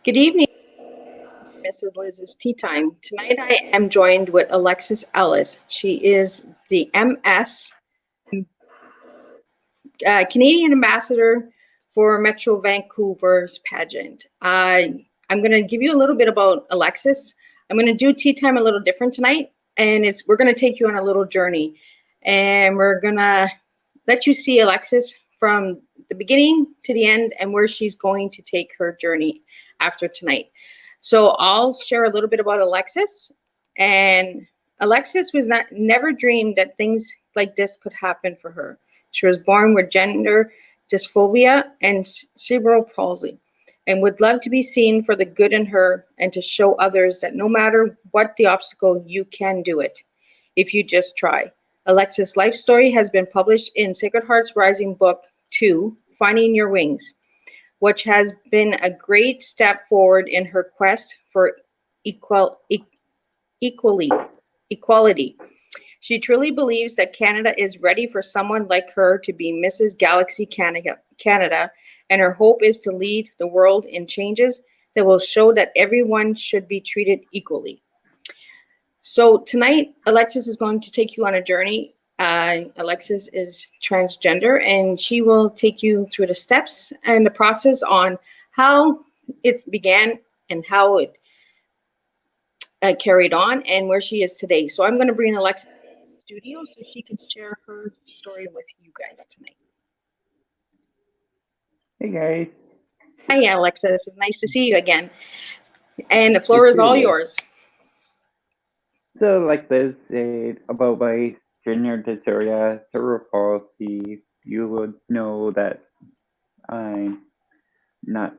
Good evening, Mrs. Liz's Tea Time. Tonight I am joined with Alexis Ellis. She is the MS Canadian Ambassador for Metro Vancouver's pageant. I'm going to give you a little bit about Alexis. I'm going to do Tea Time a little different tonight, and we're going to take you on a little journey, and we're going to let you see Alexis from the beginning to the end and where she's going to take her journey after tonight. So I'll share a little bit about Alexis. And Alexis never dreamed that things like this could happen for her. She was born with gender dysphoria and cerebral palsy and would love to be seen for the good in her and to show others that no matter what the obstacle, you can do it if you just try. Alexis' life story has been published in Sacred Heart's Rising Book 2, Finding Your Wings, which has been a great step forward in her quest for equality. She truly believes that Canada is ready for someone like her to be Mrs. Galaxy Canada, and her hope is to lead the world in changes that will show that everyone should be treated equally. So tonight, Alexis is going to take you on a journey. Alexis is transgender, and she will take you through the steps and the process on how it began and how it carried on and where she is today. So I'm going to bring Alexis in the studio so she can share her story with you guys tonight. Hey guys. Hi, Alexis. It's nice to see you again. And the floor is all yours. So, like Liz said about my gender dysphoria, cerebral palsy, you would know that I'm not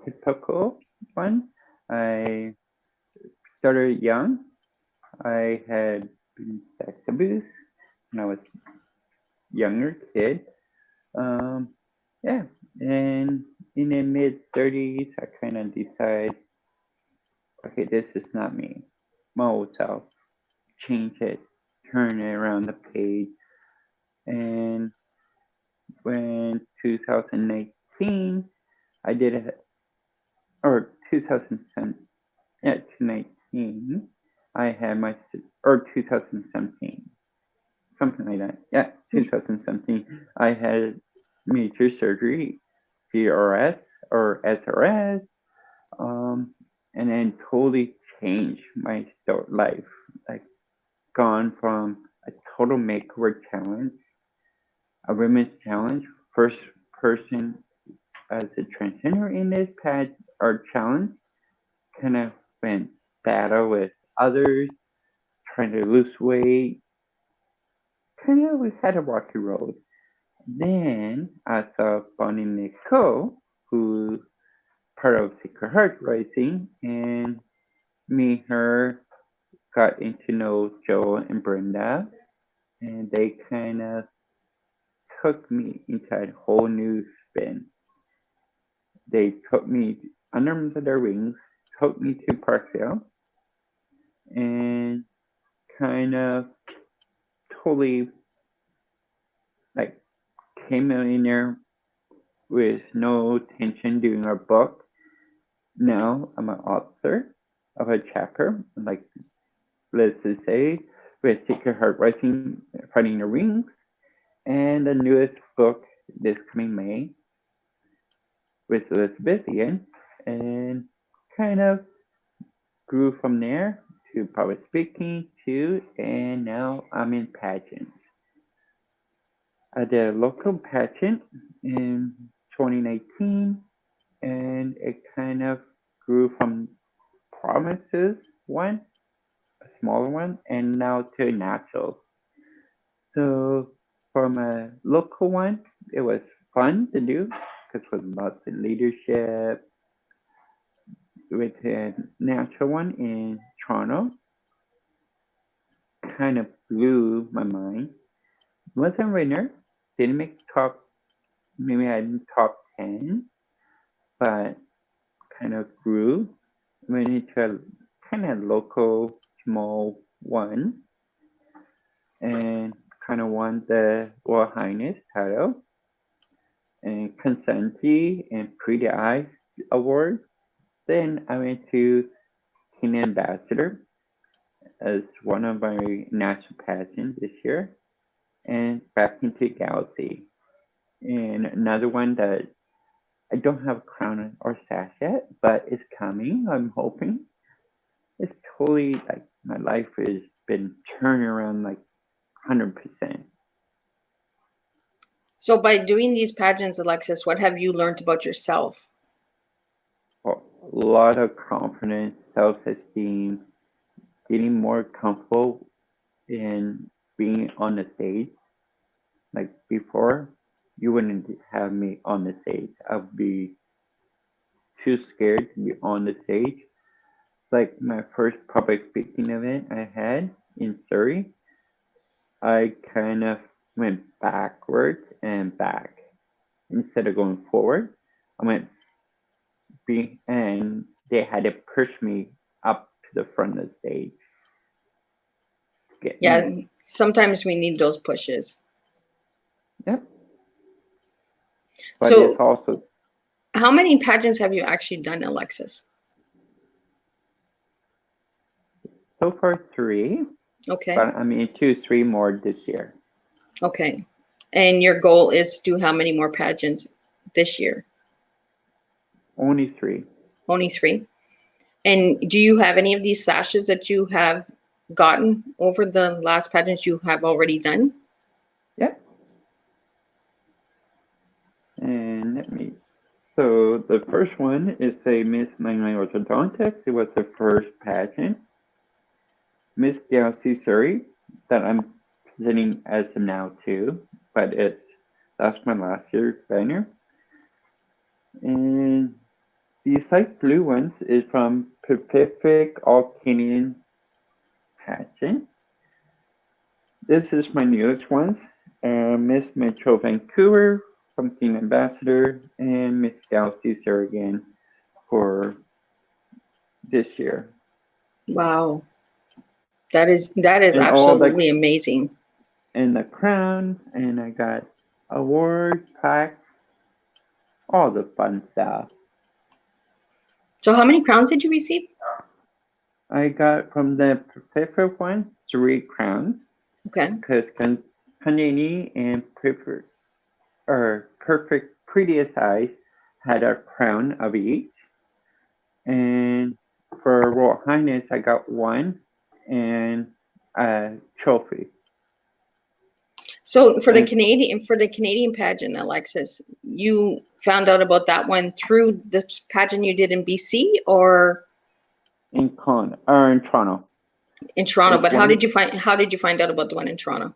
typical one. I started young. I had been sex abused when I was younger kid. And in the mid-30s, I kind of decide, okay, this is not me. My old self. Change it, turn it around the page. And when 2019, I did it, or 2019, I had my, or 2017, something like that. Yeah, 2017, I had major surgery, GRS or SRS, and then totally changed my life. Like, gone from a total makeover challenge, a women's challenge, first person as a transgender in this challenge, kind of went battle with others, trying to lose weight. Kind of we had a rocky road. Then I saw Bonnie Nicole, who's part of Sacred Heart Rising, and me and her got into know Joe and Brenda, and they kind of took me into a whole new spin. They took me under their wings, took me to Parkville, and kind of totally like came in there with no intention doing our book. Now I'm an author of a chapter, like let's just say, with Sacred Heart Rising, Finding Your Wings, and the newest book this coming May with Elizabethan, and kind of grew from there to public speaking too, and now I'm in pageants. I did a local pageant in 2019, and it kind of grew from promises one, a smaller one, and now to national. So from a local one, it was fun to do because with lots of leadership. With a natural one in Toronto, kind of blew my mind. Wasn't a winner, didn't make top, maybe I didn't top 10, but kind of grew. Went into a kind of local, small one, and kind of won the Royal Highness title, and Consenti and Pretty Eyes Award. Then I went to Teen Ambassador as one of my national pageants this year, and back into Galaxy. And another one that I don't have a crown or sash yet, but it's coming. I'm hoping. It's totally like my life has been turning around like 100%. So by doing these pageants, Alexis, what have you learned about yourself? A lot of confidence, self-esteem, getting more comfortable in being on the stage. Like before, you wouldn't have me on the stage. I would be too scared to be on the stage. Like my first public speaking event I had in Surrey, I kind of went backwards and back instead of going forward. I went and they had to push me up to the front of the stage. Yeah, sometimes we need those pushes. Yep. But So it's also. How many pageants have you actually done, Alexis? So far 3. Okay. But I mean 2-3 more this year. Okay. And your goal is to do how many more pageants this year? Only 3. Only 3. And do you have any of these sashes that you have gotten over the last pageants you have already done? Yep. And let me. So the first one is a Miss Langley Orthodontics. It was the first pageant. Ms Galaxy Surrey that I'm presenting as of now too, but that's my last year's banner. And these light blue ones is from Pacific All Canadian Pageant. This is my newest ones. Miss Metro Vancouver from Teen Ambassador and Ms Galaxy Surrey again for this year. Wow. That is absolutely amazing. And the crown, and I got awards, plaques, all the fun stuff. So how many crowns did you receive? I got from the Pacific one 3 crowns. Okay. Because Canadian and Perfect Previous Eyes had a crown of each. And for Royal Highness, I got 1 and a trophy. So for the Canadian pageant, Alexis, you found out about that one through the pageant you did in BC or in Toronto. In Toronto, but how did you find out about the one in Toronto?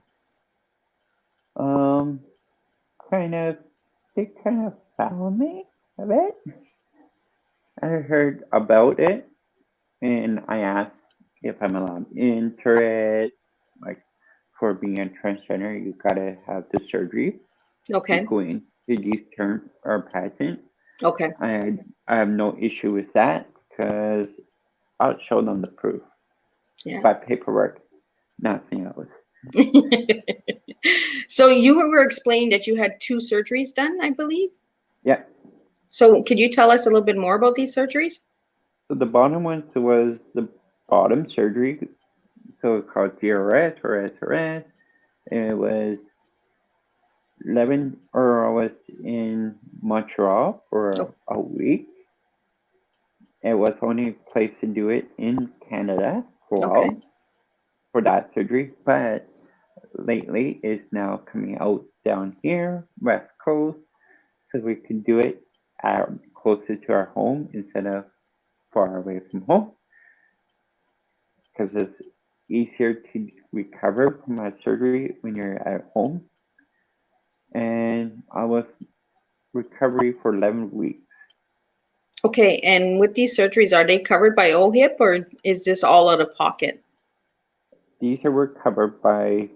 They kind of found me a bit. I heard about it, and I asked if I'm allowed to enter it. Like, for being a transgender, you gotta have the surgery. Okay. To go into these terms or pageant. Okay. I have no issue with that because I'll show them the proof. Yeah. By paperwork, nothing else. So you were explaining that you had 2 surgeries done, I believe? Yeah. So could you tell us a little bit more about these surgeries? So the bottom one was the bottom surgery, so called DRS or SRS. It was I was in Montreal for a week. It was only place to do it in Canada for that surgery, but lately it's now coming out down here, West Coast, so we can do it closer to our home instead of far away from home, because it's easier to recover from a surgery when you're at home. And I was recovery for 11 weeks. Okay, and with these surgeries, are they covered by OHIP or is this all out of pocket? These were covered by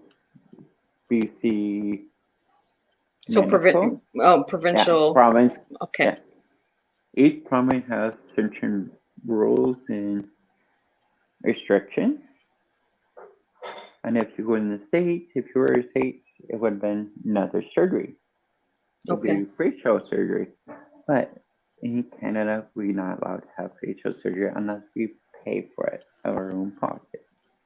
BC. So provincial. Yeah, province. Okay. Yeah. Each province has certain rules and restrictions. And if you go in the States, if you were in the States, it would have been another surgery. It would be free show surgery. But in Canada, we're not allowed to have facial surgery unless we pay for it out of our own pocket.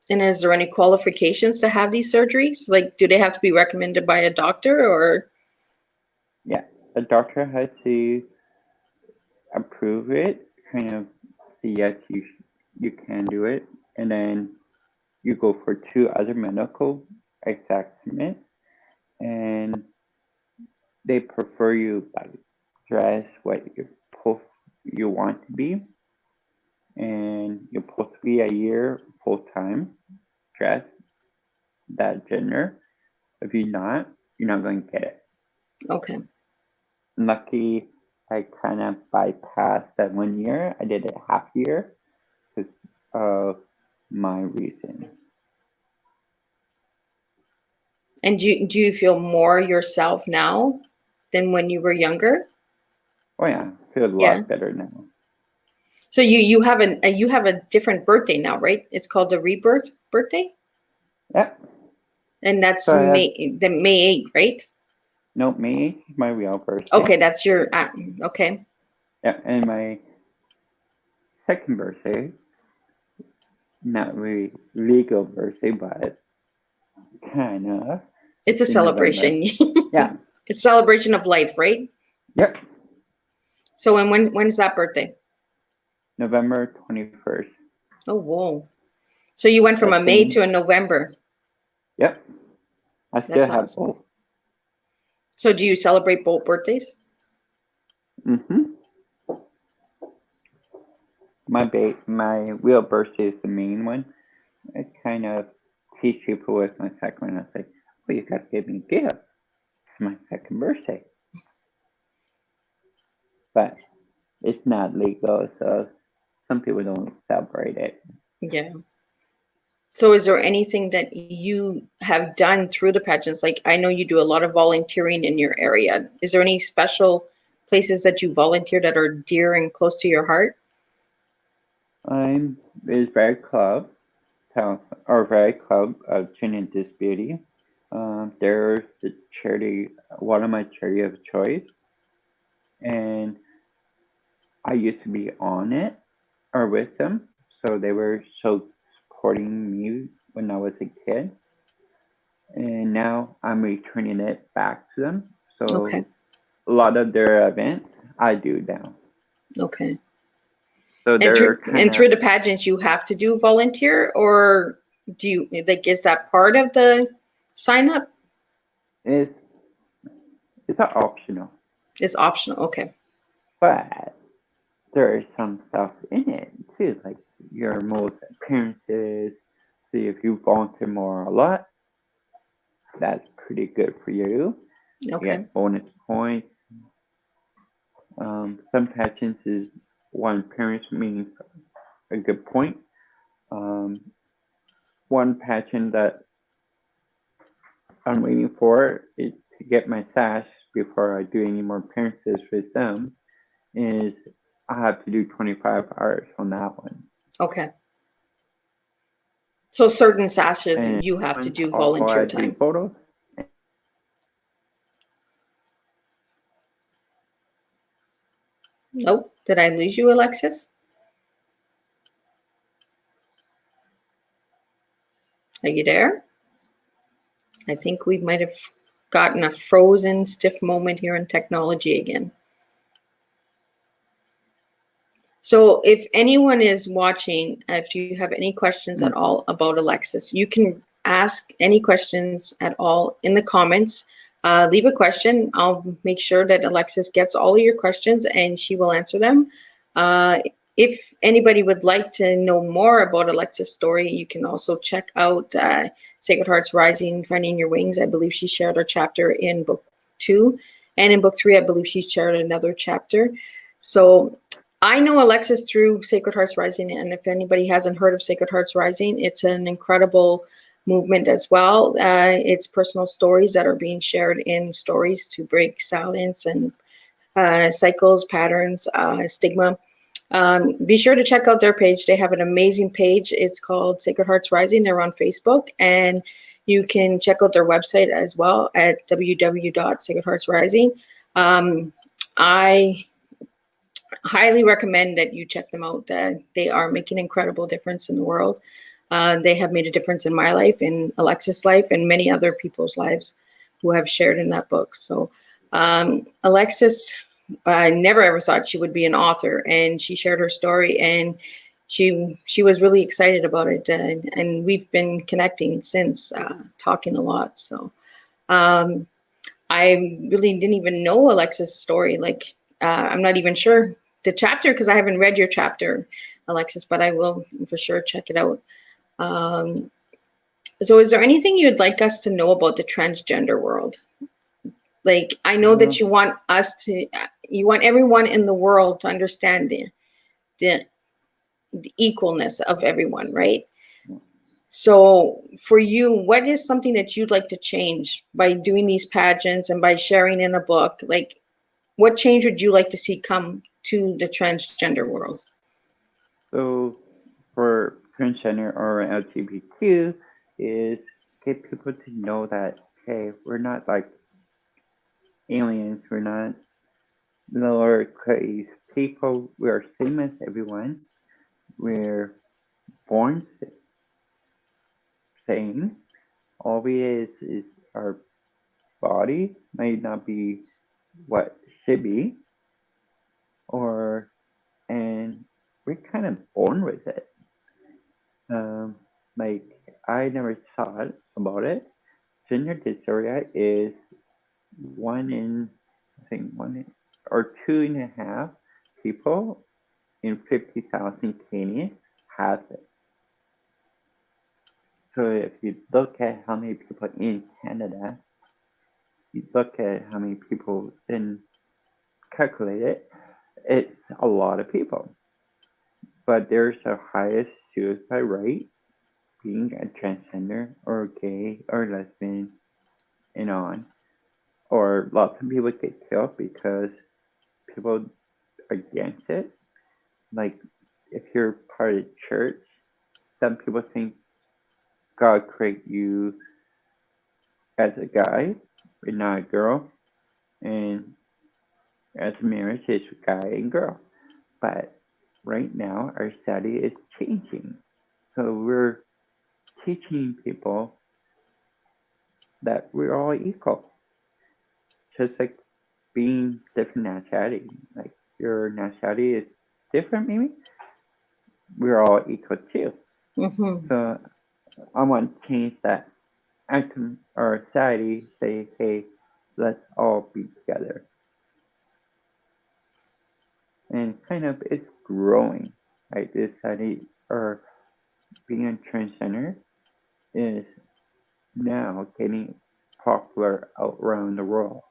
And is there any qualifications to have these surgeries? Like, do they have to be recommended by a doctor or? Yeah, the doctor has to approve it, kind of say yes, you can do it, and then you go for 2 other medical assessments, and they prefer you like dress what you want to be, and you're supposed to be a year full time dress that gender. If you're not going to get it. Okay. Lucky, I kind of bypassed that 1 year. I did it half year because of my reason. And do you feel more yourself now than when you were younger? Oh yeah, I feel a lot better now. So you have a different birthday now, right? It's called the rebirth birthday? Yep. And that's May 8th, right? No, May 8th is my real birthday. Okay, that's your okay. Yeah, and my second birthday, not really legal birthday, but kind of. It's a celebration. Yeah. It's celebration of life, right? Yep. So and when's that birthday? November 21st. Oh, whoa. So you went from a May to a November. Yep. I still have both. So do you celebrate both birthdays? Mm-hmm. My real birthday is the main one. I kind of teach people with my second one. I say, well, you got to give me a gift. It's my second birthday. But it's not legal, so some people don't celebrate it. Yeah. So is there anything that you have done through the pageants? Like, I know you do a lot of volunteering in your area. Is there any special places that you volunteer that are dear and close to your heart? Is Very Club of Chin and Disability. There's the charity, one of my charity of choice, and I used to be on it or with them, so they were so supporting me when I was a kid, and now I'm returning it back to them. So a lot of their events I do now. Okay. So and through the pageants, you have to do volunteer, or do you like? Is that part of the sign up? It's not optional. It's optional. Okay. But there is some stuff in it too, like your most appearances. See if you volunteer more a lot, that's pretty good for you. Okay. You get bonus points. Some pageants is one appearance means a good point. One pageant that I'm waiting for is to get my sash before I do any more appearances with them. Is I have to do 25 hours on that one. Okay. So certain sashes you have to do volunteer time. Photos. Nope. Did I lose you, Alexis? Are you there? I think we might have gotten a frozen, stiff moment here in technology again. So if anyone is watching, if you have any questions at all about Alexis, you can ask any questions at all in the comments. Leave a question. I'll make sure that Alexis gets all of your questions and she will answer them. If anybody would like to know more about Alexis' story, you can also check out Sacred Hearts Rising, Finding Your Wings. I believe she shared a chapter in book 2. And in book 3, I believe she shared another chapter. So I know Alexis through Sacred Hearts Rising. And if anybody hasn't heard of Sacred Hearts Rising, it's an incredible movement as well. It's personal stories that are being shared in stories to break silence and cycles, patterns, stigma. Be sure to check out their page. They have an amazing page. It's called Sacred Hearts Rising. They're on Facebook, and you can check out their website as well at www.sacredheartsrising. I highly recommend that you check them out. They are making an incredible difference in the world. They have made a difference in my life, in Alexis' life, and many other people's lives who have shared in that book. So Alexis, I never ever thought she would be an author, and she shared her story, and she was really excited about it, and we've been connecting since, talking a lot. So I really didn't even know Alexis' story. Like, I'm not even sure the chapter because I haven't read your chapter, Alexis, but I will for sure check it out. So is there anything you'd like us to know about the transgender world? Like, I know that you want everyone in the world to understand the equalness of everyone, right? So for you, what is something that you'd like to change by doing these pageants and by sharing in a book? Like, what change would you like to see come to the transgender world? So for transgender or LGBTQ is get people to know that, hey, we're not like aliens, we're not lower class people, we're same as everyone. We're born same. All we is our body might not be what it should be, and we're kind of born with it. Like I never thought about it. Gender dysphoria is I think 2.5 people in 50,000 Canadians has it. So if you look at how many people in Canada, you look at how many people then calculate it, it's a lot of people. But there's the highest suicide rate being a transgender or gay or lesbian and on. Or lots of people get killed because people against it. Like if you're part of the church, some people think God created you as a guy and not a girl, and as a marriage is guy and girl. But right now our study is changing. So we're teaching people that we're all equal. Just like being different nationality. Like your nationality is different maybe, we're all equal too. Mm-hmm. So I want to change that. Our society say, hey, let's all be together. And kind of it's growing. Like this society or being a transgender is now getting popular out around the world.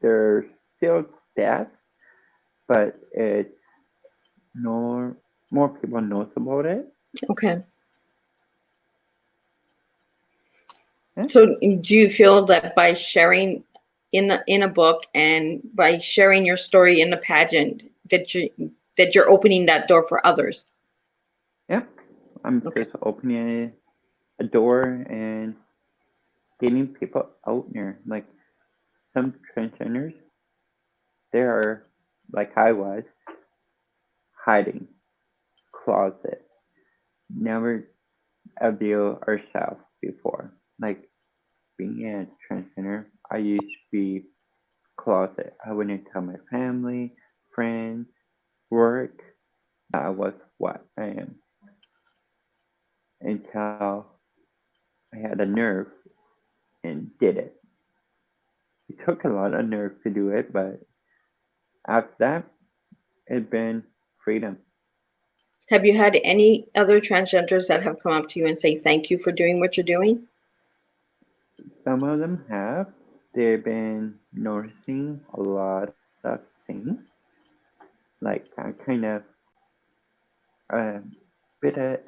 There's still deaths, but it's more people knows about it. Okay. Yeah. So do you feel that by sharing in a book and by sharing your story in a pageant that you're opening that door for others? Yeah. I'm just opening a door and getting people out there. Like some transgenders, they are like I was, hiding, closet, never reveal ourselves before. Like being a transgender, I used to be closet. I wouldn't tell my family, friends, work that I was what I am until I had a nerve and did it. It took a lot of nerve to do it, but after that, it's been freedom. Have you had any other transgenders that have come up to you and say thank you for doing what you're doing? Some of them have. They've been noticing a lot of things. Like I kind of a bit of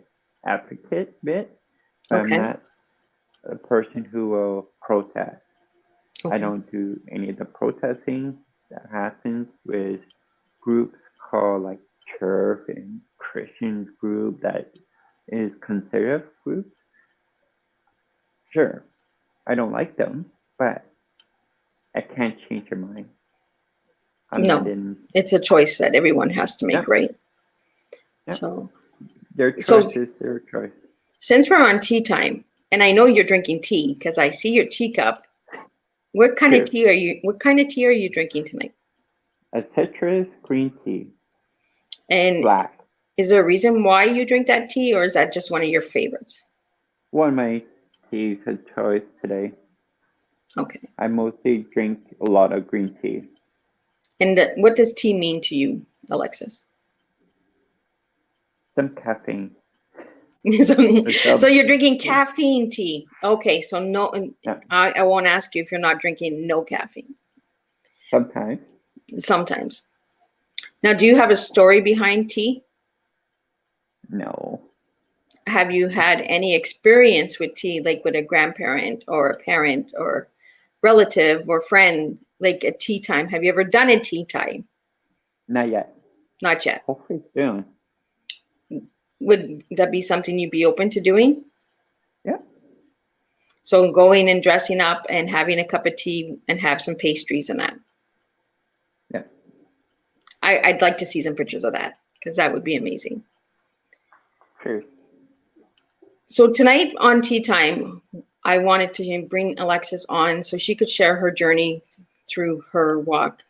advocate bit, but I'm not a person who will protest. I don't do any of the protesting that happens with groups called like church and Christian group that is conservative groups. Sure, I don't like them, but I can't change their mind. I'm not in It's a choice that everyone has to make, Yep. right? Yep. So, Their choice is their choice. Since we're on tea time, and I know you're drinking tea because I see your teacup. What kind of tea are you? What kind of tea are you drinking tonight? A citrus green tea. And black. Is there a reason why you drink that tea, or is that just one of your favorites? One of my teas a choice today. Okay. I mostly drink a lot of green tea. And what does tea mean to you, Alexis? Some caffeine. So you're drinking caffeine tea. Okay, so no, Yeah. I won't ask you if you're not drinking no caffeine. Sometimes. Sometimes. Now, do you have a story behind tea? No. Have you had any experience with tea, like with a grandparent or a parent or relative or friend, like a tea time? Have you ever done a tea time? Not yet. Not yet. Hopefully soon. Would that be something you'd be open to doing? Yeah. So going and dressing up and having a cup of tea and have some pastries and that. Yeah. I'd like to see some pictures of that because that would be amazing. Sure. So tonight on Tea Time, I wanted to bring Alexis on so she could share her journey through her walk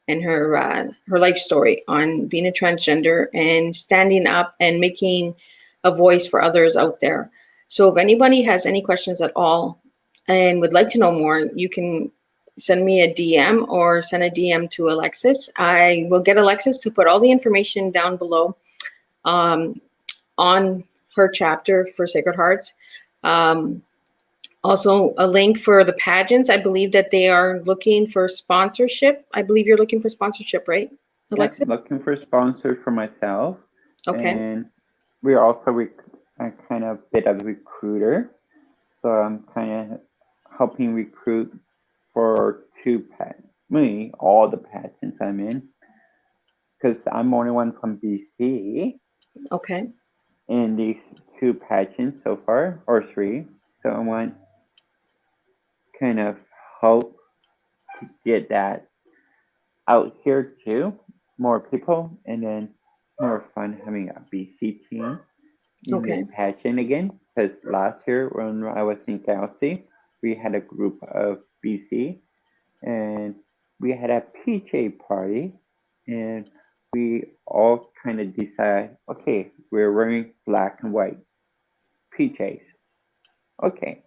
and her life story on being a transgender and standing up and making a voice for others out there. So if anybody has any questions at all and would like to know more, you can send me a DM or send a DM to Alexis. I will get Alexis to put all the information down below on her chapter for Sacred Hearts. Also, a link for the pageants. I believe that they are looking for sponsorship. I believe you're looking for sponsorship, right, Alexis? Yeah, looking for sponsors for myself. Okay. And we're also kind of a bit of a recruiter. So I'm kind of helping recruit for all the pageants I'm in. Because I'm only one from BC. Okay. In these 2 pageants so far, or 3. So I want kind of help to get that out here too, more people, and then more fun having a BC team in this pageant again. Because last year when I was in Galaxy, we had a group of BC, and we had a PJ party, and we all kind of decided, okay, we're wearing black and white PJs. Okay.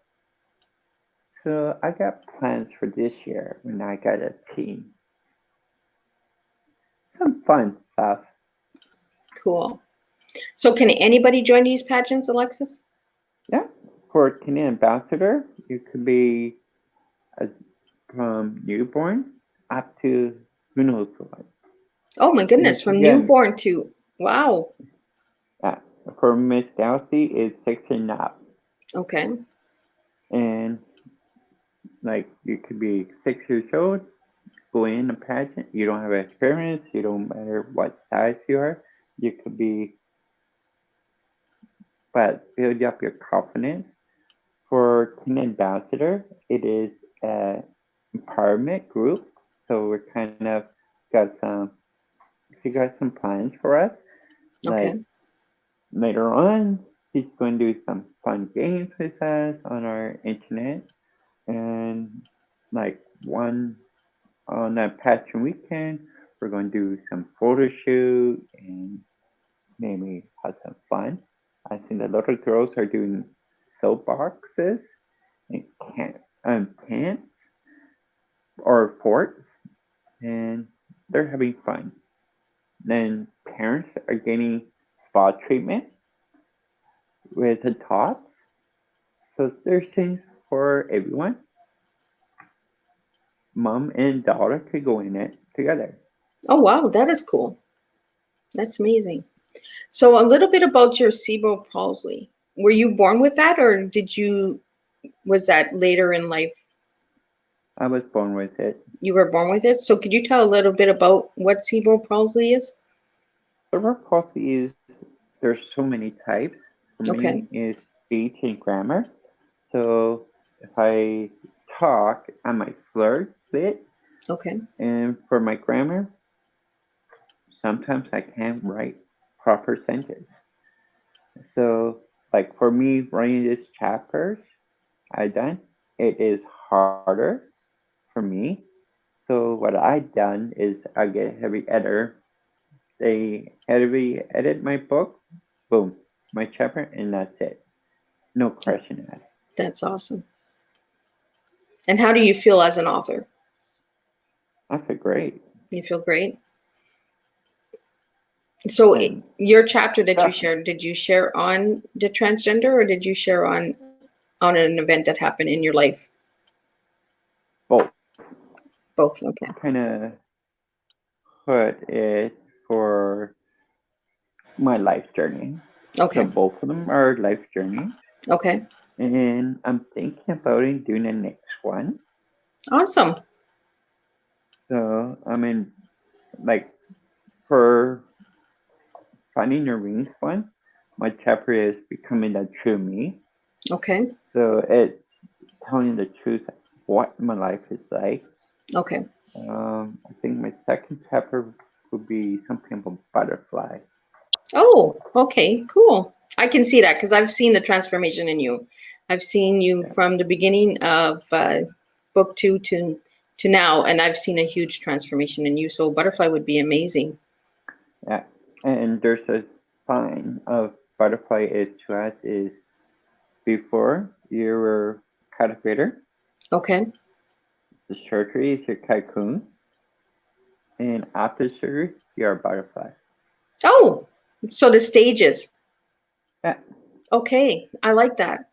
So I got plans for this year when I got a team. Some fun stuff. Cool. So can anybody join these pageants, Alexis? Yeah. For Canadian Ambassador, you could be from newborn up to who knows what. Oh my goodness, from newborn to, wow. Yeah. For Ms Galaxy is 6 and up. Okay. And like you could be 6 years old, go in a pageant, you don't have experience, you don't matter what size you are, you could be, but build up your confidence. For Teen Ambassador, it is an empowerment group, so we're kind of she got some plans for us. Okay. Like later on, she's going to do some fun games with us on our internet, and like one on a Passion Weekend, we're going to do some photo shoot and maybe have some fun. I think the little girls are doing soapboxes and pants or forts, and they're having fun. Then parents are getting spa treatment with the tots. So there's things for everyone. Mom and daughter could go in it together. Oh, wow, that is cool. That's amazing. So a little bit about your cerebral palsy. Were you born with that, or was that later in life? I was born with it. You were born with it? So could you tell a little bit about what cerebral palsy is? Cerebral palsy is, there's so many types. For me is speech and grammar. So if I talk, I might slur a bit. Okay. And for my grammar, sometimes I can't write proper sentence. So, like for me, writing this chapters I done, it is harder for me. So what I done is I get heavy editor. They heavy edit my book, boom, my chapter, and that's it. No question asked. That's awesome. And how do you feel as an author? I feel great. You feel great? So And your chapter that you yeah, shared, did you share on the transgender or did you share on an event that happened in your life? both. Both. Okay. Kind of put it for my life journey. So Okay. both of them are life journey. Okay. And I'm thinking about doing the next one. Awesome. So I mean, like for finding your wings one, my chapter is becoming the true me. Okay. So it's telling the truth what my life is like. Okay. I think my second chapter would be something about butterfly. Oh, okay. Cool. I can see that because I've seen the transformation in you. I've seen you Yeah. from the beginning of book 2 to now, and I've seen a huge transformation in you. So butterfly would be amazing. Yeah. And there's a sign of butterfly is to us is before you were caterpillar, Okay. the surgery is your cocoon, and after surgery you're a butterfly. Oh, so the stages. Yeah. Okay, I like that.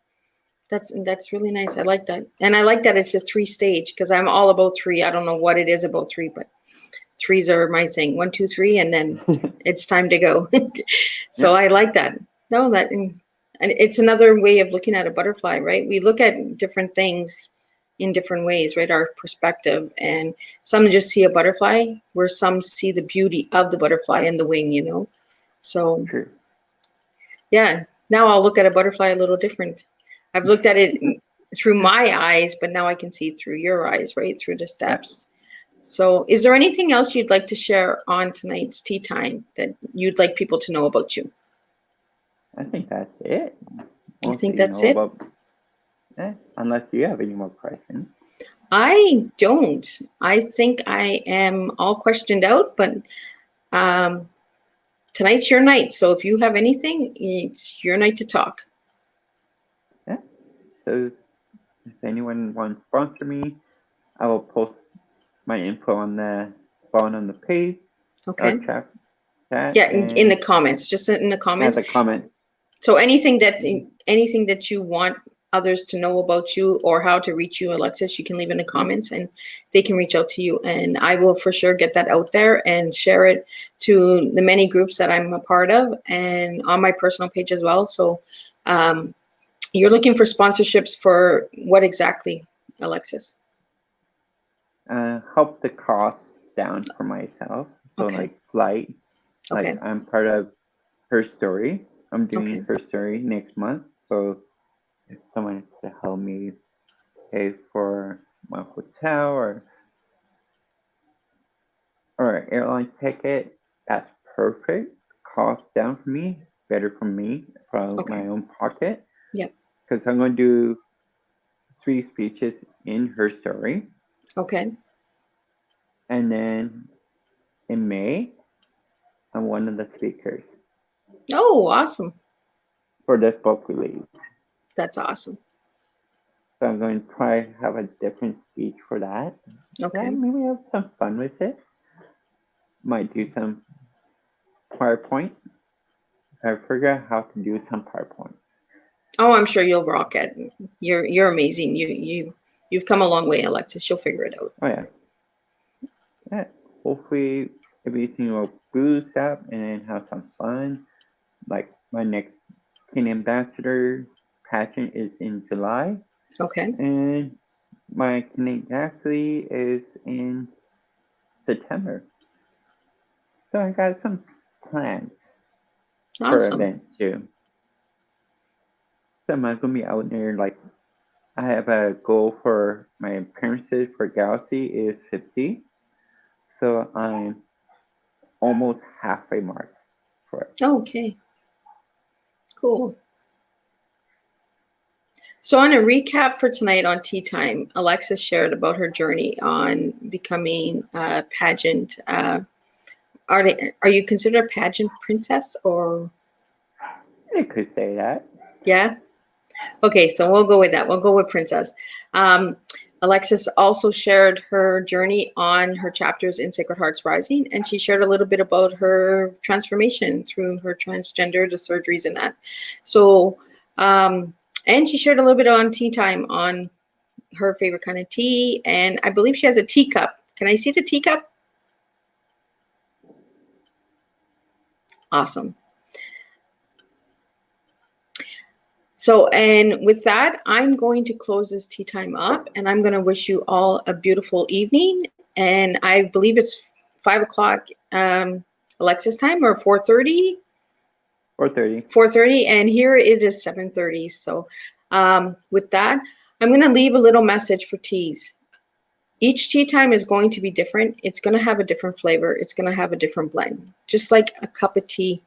That's really nice. I like that, and I like that it's a 3-stage because I'm all about 3. I don't know what it is about 3, but 3s are my thing. 1, 2, 3, and then it's time to go. So Yeah. I like that. No, that and it's another way of looking at a butterfly, right? We look at different things in different ways, right? Our perspective, and some just see a butterfly, where some see the beauty of the butterfly and the wing, you know. So True. yeah, now I'll look at a butterfly a little different. I've looked at it through my eyes, but now I can see it through your eyes, right? Through the Yeah. steps. So is there anything else you'd like to share on tonight's tea time that you'd like people to know about you? I think that's it. You Mostly think that's know it? about unless you have any more questions. I don't. I think I am all questioned out, but um, tonight's your night. So if you have anything, it's your night to talk. Yeah. So if anyone wants to sponsor me, I will post my info on the phone on the page Okay. or chat. Yeah, in the comments, just in the comments. The comments. So anything that you want others to know about you or how to reach you, Alexis, you can leave in the comments and they can reach out to you. And I will for sure get that out there and share it to the many groups that I'm a part of and on my personal page as well. So you're looking for sponsorships for what exactly, Alexis? Help the costs down for myself. So Okay. like flight, Okay. like I'm part of her story. I'm doing Okay. her story next month. So if someone to help me pay for my hotel or airline ticket, that's perfect. Cost down for me, better for me from Okay. my own pocket. Yep. Because I'm going to do 3 speeches in her story. Okay. And then in May, I'm one of the speakers Oh, awesome. for this book release. That's awesome. So I'm going to try to have a different speech for that. Okay. Yeah, maybe have some fun with it. Might do some PowerPoint. I forgot how to do some PowerPoint. Oh, I'm sure you'll rock it. You're amazing. You've come a long way, Alexis. You'll figure it out. Oh yeah. Yeah. Hopefully everything will boost up and have some fun. Like my next Canadian Ambassador pageant is in July. Okay. And my Canadian Galaxy is in September. So I got some plans for Awesome. events too. So I'm not gonna be out there like I have a goal for my appearances for Galaxy is 50. So I'm almost halfway mark for it. Okay. Cool. So on a recap for tonight on Tea Time, Alexis shared about her journey on becoming a pageant. Are you considered a pageant princess or? You could say that. Yeah. Okay, so we'll go with that. We'll go with princess. Alexis also shared her journey on her chapters in Sacred Hearts Rising, and she shared a little bit about her transformation through her transgender, the surgeries and that. So, and she shared a little bit on Tea Time on her favorite kind of tea, and I believe she has a teacup. Can I see the teacup? Awesome. So, and with that, I'm going to close this Tea Time up, and I'm going to wish you all a beautiful evening. And I believe it's 5 o'clock Alexis time, or 4:30? 4:30. 4:30, and here it is 7:30. So with that, I'm going to leave a little message for teas. Each tea time is going to be different. It's going to have a different flavor. It's going to have a different blend. Just like a cup of tea,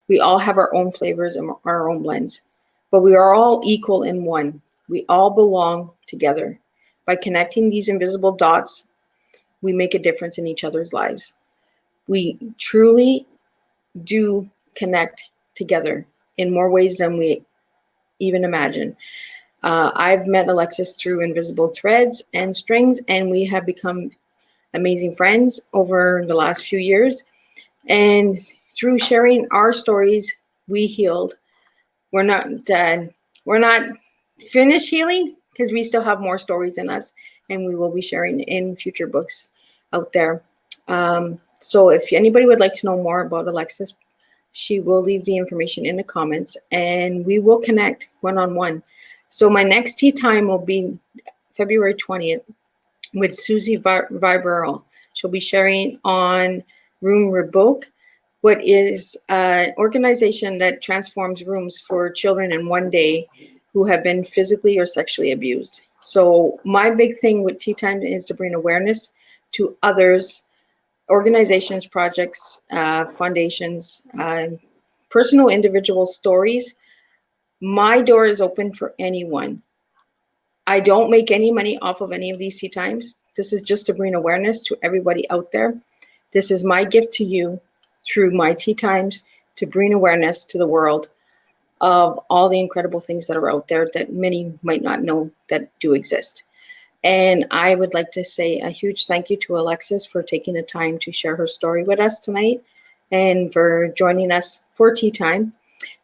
we all have our own flavors and our own blends. But we are all equal in one. We all belong together. By connecting these invisible dots, we make a difference in each other's lives. We truly do connect together in more ways than we even imagine. I've met Alexis through invisible threads and strings, and we have become amazing friends over the last few years. And through sharing our stories, we healed. We're not dead. We're not finished healing because we still have more stories in us, and we will be sharing in future books out there. So if anybody would like to know more about Alexis, she will leave the information in the comments, and we will connect one-on-one. So my next tea time will be February 20th with Susie Viberl. She'll be sharing on Room Rebook, what is an organization that transforms rooms for children in one day who have been physically or sexually abused. So my big thing with Tea Time is to bring awareness to others, organizations, projects, foundations, personal individual stories. My door is open for anyone. I don't make any money off of any of these tea times. This is just to bring awareness to everybody out there. This is my gift to you through my tea times, to bring awareness to the world of all the incredible things that are out there that many might not know that do exist. And I would like to say a huge thank you to Alexis for taking the time to share her story with us tonight and for joining us for tea time.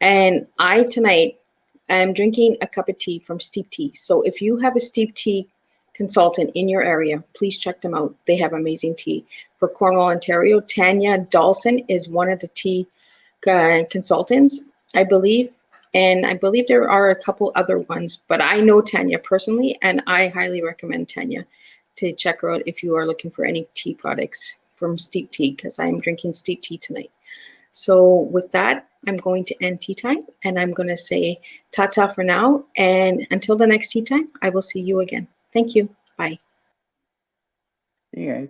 And I tonight am drinking a cup of tea from Steep Tea. So if you have a Steep Tea consultant in your area, please check them out. They have amazing tea. For Cornwall, Ontario, Tanya Dawson is one of the tea consultants, I believe. And I believe there are a couple other ones, but I know Tanya personally, and I highly recommend Tanya to check her out if you are looking for any tea products from Steep Tea, because I'm drinking Steep Tea tonight. So with that, I'm going to end tea time, and I'm going to say ta-ta for now. And until the next tea time, I will see you again. Thank you. Bye. See you guys.